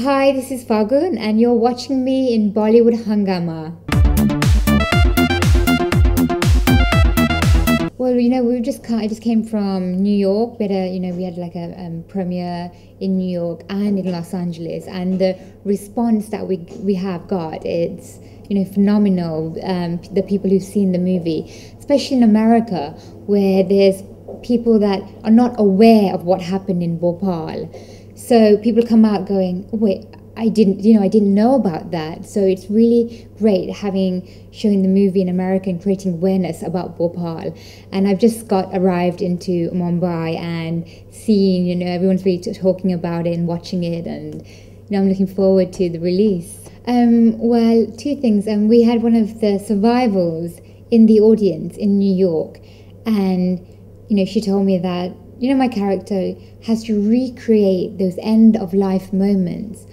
Hi, this is Fagun, and you're watching me in Bollywood Hungama. Well, I just came from New York. We had like a premiere in New York and in Los Angeles, and the response that we have got, it's phenomenal. The people who've seen the movie, especially in America, where there's people that are not aware of what happened in Bhopal. So people come out going, oh, wait, I didn't know about that. So it's really great showing the movie in America and creating awareness about Bhopal. And I've just arrived into Mumbai and seeing, everyone's really talking about it and watching it, and I'm looking forward to the release. Well, two things. We had one of the survivors in the audience in New York, and she told me that my character has to recreate those end-of-life moments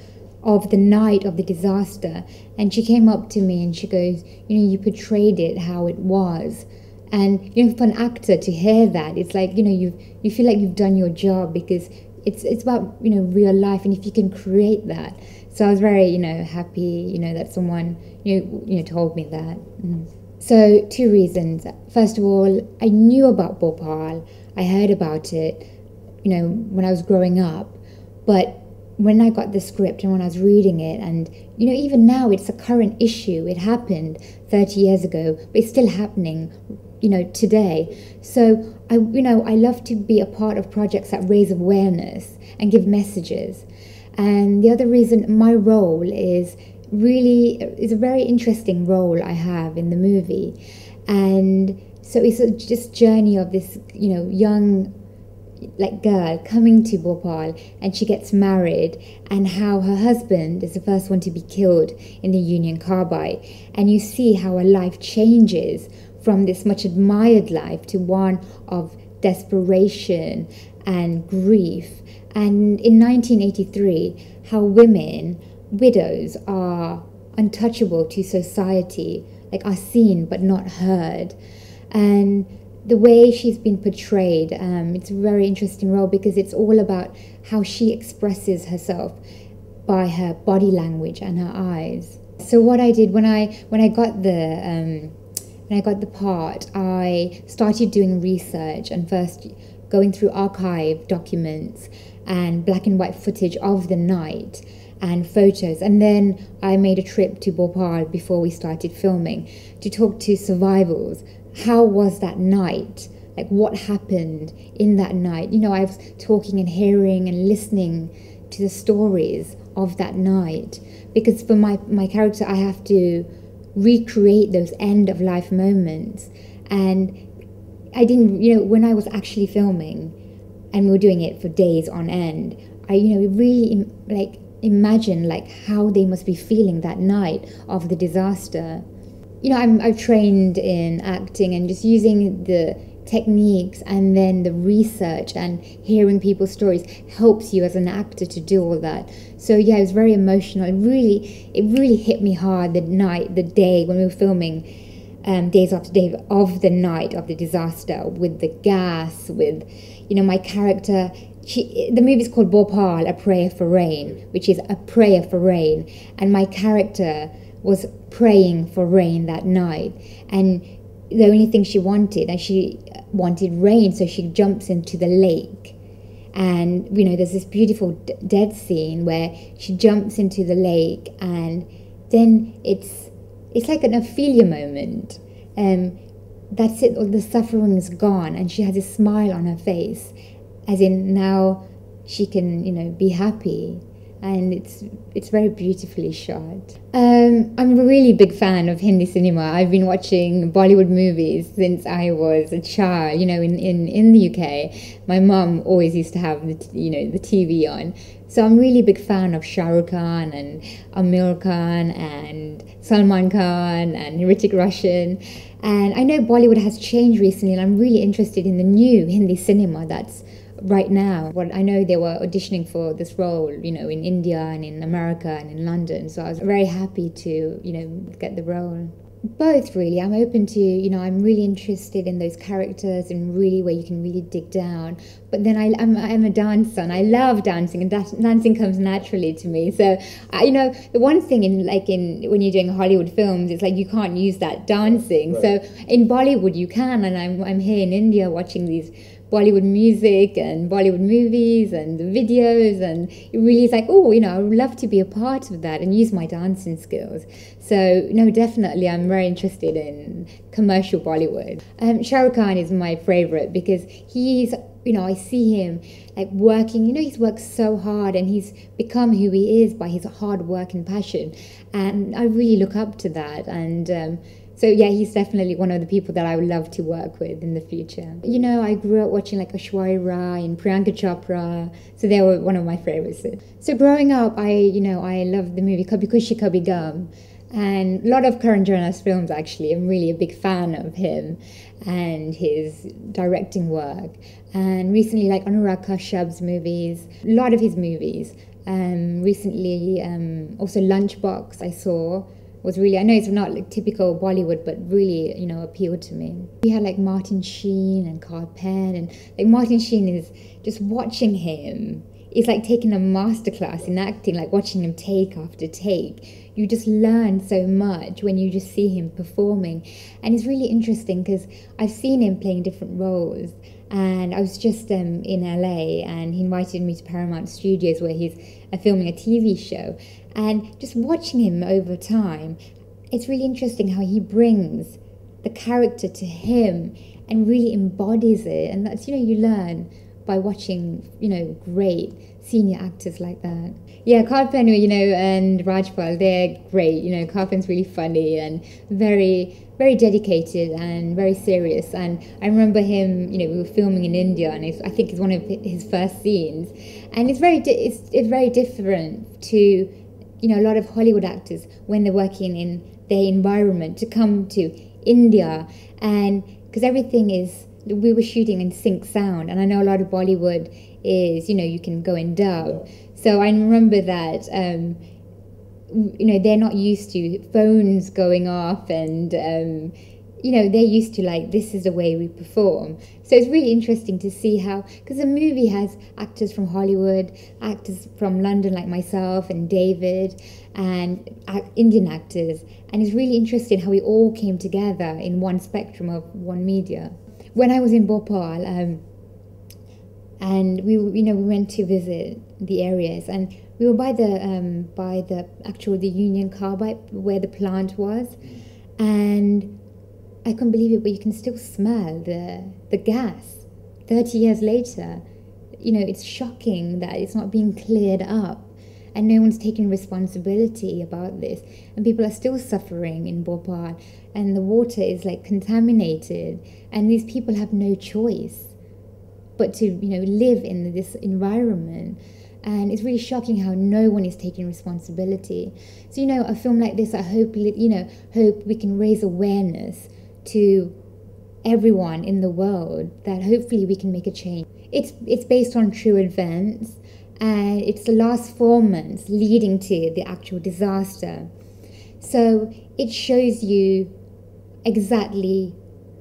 of the night of the disaster. And she came up to me and she goes, you portrayed it how it was. And, for an actor to hear that, it's like, you feel like you've done your job, because it's about, real life, and if you can create that. So I was very, happy, that someone, told me that. So, two reasons. First of all, I knew about Bhopal. I heard about it, when I was growing up. But when I got the script and when I was reading it, and, even now it's a current issue. It happened 30 years ago, but it's still happening, today. So, I love to be a part of projects that raise awareness and give messages. And the other reason, my role is a very interesting role I have in the movie. And so it's just journey of this, young girl coming to Bhopal, and she gets married, and how her husband is the first one to be killed in the Union Carbide. And you see how her life changes from this much admired life to one of desperation and grief. And in 1983, how women, widows, are untouchable to society, are seen but not heard. And the way she's been portrayed, it's a very interesting role, because it's all about how she expresses herself by her body language and her eyes. So what I did when I got the part, I started doing research, and first going through archive documents and black and white footage of the night and photos. And then I made a trip to Bhopal before we started filming to talk to survivors. How was that night? What happened in that night? I was talking and hearing and listening to the stories of that night, because for my character, I have to recreate those end-of-life moments. And I didn't, when I was actually filming, and we were doing it for days on end, I, really imagine how they must be feeling that night of the disaster. I've trained in acting, and just using the techniques and then the research and hearing people's stories helps you as an actor to do all that. So yeah, it was very emotional. It really hit me hard the day when we were filming, days after day of the night of the disaster, with the gas, with my character. The movie's called Bhopal, A Prayer for Rain, which is a prayer for rain, and my character was praying for rain that night, and the only thing she wanted rain, so she jumps into the lake. And there's this beautiful dead scene where she jumps into the lake, and then it's like an Ophelia moment. That's it, all the suffering is gone, and she has a smile on her face, as in now she can be happy. And it's very beautifully shot. I'm a really big fan of Hindi cinema. I've been watching Bollywood movies since I was a child. In the UK, my mum always used to have the TV on. So I'm really big fan of Shah Rukh Khan and Aamir Khan and Salman Khan and Hrithik Roshan. And I know Bollywood has changed recently, and I'm really interested in the new Hindi cinema that's right now. I know they were auditioning for this role, in India and in America and in London. So I was very happy to, get the role. Both, really. I'm open to, I'm really interested in those characters and really where you can really dig down. But then I'm a dancer and I love dancing, and dancing comes naturally to me. So, the one thing in when you're doing Hollywood films, it's like you can't use that dancing. Right. So in Bollywood you can, and I'm here in India watching these Bollywood music and Bollywood movies and the videos, and it really is like, I would love to be a part of that and use my dancing skills. So, no, definitely I'm very interested in commercial Bollywood. Shah Rukh Khan is my favorite because he's, I see him like working, he's worked so hard and he's become who he is by his hard work and passion. And I really look up to that. And so yeah, he's definitely one of the people that I would love to work with in the future. I grew up watching like Aishwarya Rai and Priyanka Chopra, so they were one of my favorites. So growing up, I loved the movie Kabhi Khushi Kabhi Gum, and a lot of Karan films actually. I'm really a big fan of him and his directing work. And recently, like Anurag Kashyap's movies, a lot of his movies. Recently, also Lunchbox I saw. Was really, I know it's not like typical Bollywood, but really, appealed to me. We had like Martin Sheen and Penn, and like Martin Sheen is just watching him. It's like taking a masterclass in acting, like watching him take after take. You just learn so much when you just see him performing. And it's really interesting because I've seen him playing different roles. And I was just in LA, and he invited me to Paramount Studios where he's filming a TV show. And just watching him over time, it's really interesting how he brings the character to him and really embodies it. And that's, you learn by watching, great senior actors like that. Yeah, Penn, and Rajpal, they're great. Pen's really funny and very, very dedicated and very serious. And I remember him, we were filming in India, and I think it's one of his first scenes. And it's very different to, a lot of Hollywood actors when they're working in their environment to come to India. And because everything is, we were shooting in sync sound, and I know a lot of Bollywood is, you can go in dub. So I remember that, they're not used to phones going off, and, they're used to like, this is the way we perform. So it's really interesting to see how, because the movie has actors from Hollywood, actors from London like myself and David, and Indian actors. And it's really interesting how we all came together in one spectrum of one media. When I was in Bhopal, and we went to visit the areas, and we were by the Union Carbide where the plant was, and I couldn't believe it, but you can still smell the gas 30 years later. It's shocking that it's not being cleared up, and no one's taking responsibility about this, and people are still suffering in Bhopal, and the water is like contaminated, and these people have no choice but to live in this environment. And it's really shocking how no one is taking responsibility. So a film like this, I hope we can raise awareness to everyone in the world, that hopefully we can make a change. It's based on true events, and it's the last 4 months leading to the actual disaster. So it shows you exactly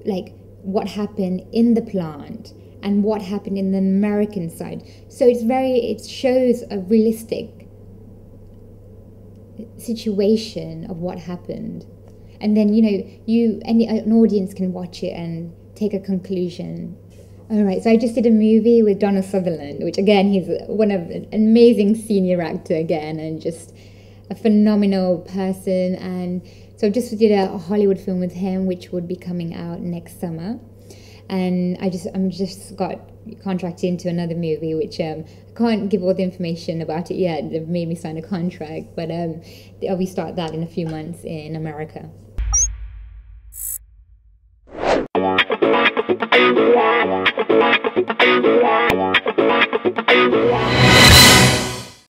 like what happened in the plant and what happened in the American side. So it shows a realistic situation of what happened. And then, an audience can watch it and take a conclusion. All right, so I just did a movie with Donald Sutherland, which again, he's an amazing senior actor again, and just a phenomenal person. And so I just did a Hollywood film with him, which would be coming out next summer. And I'm just got contracted into another movie, which I can't give all the information about it yet. They've made me sign a contract, but we start that in a few months in America.